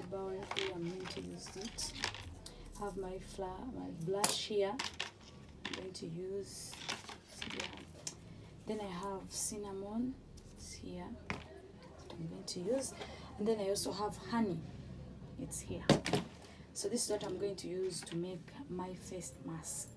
antibiotic. I'm going to use it. I have my blush here. I'm going to use here. Then I have cinnamon. It's here. I'm going to use. And then I also have honey. It's here. So this is what I'm going to use to make my face mask.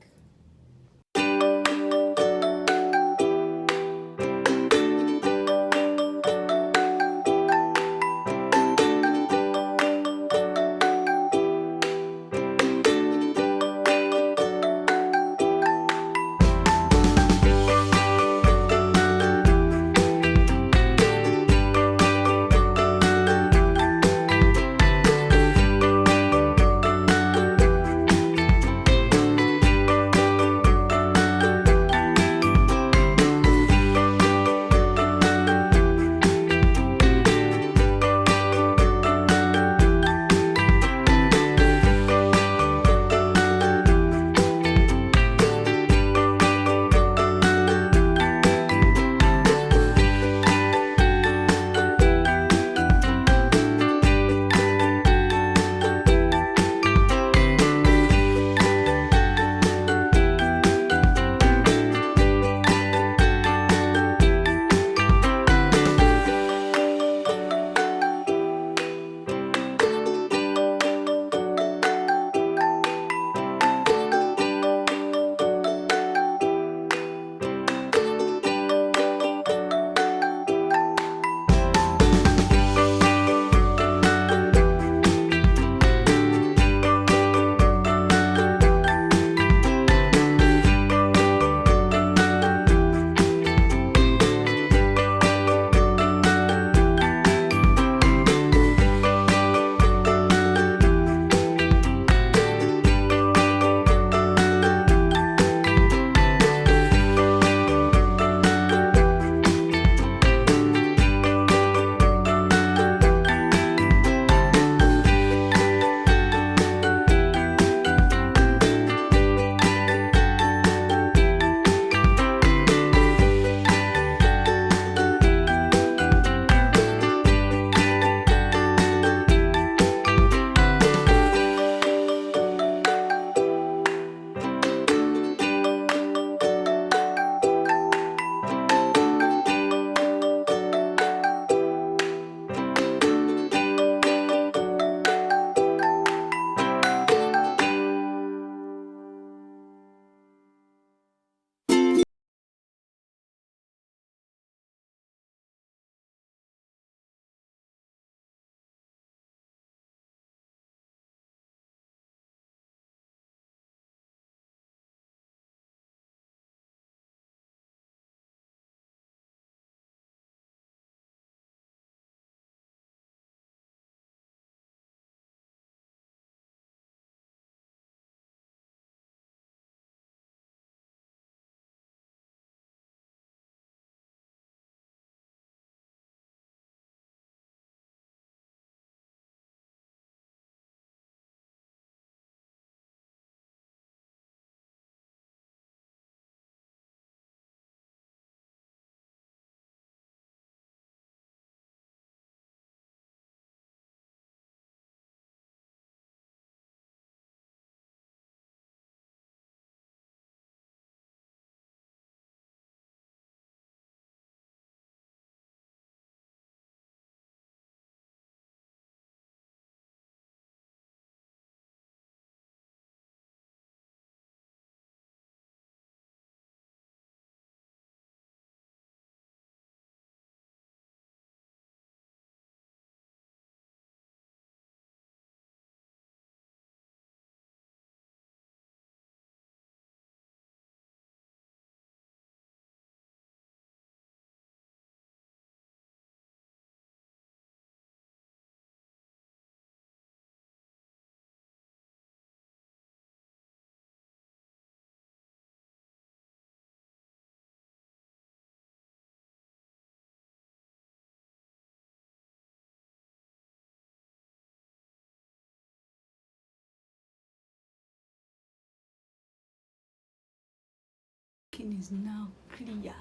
Skin is now clear.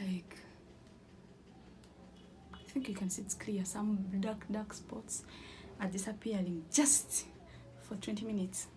Like, I think you can see it's clear. Some dark spots are disappearing just for 20 minutes.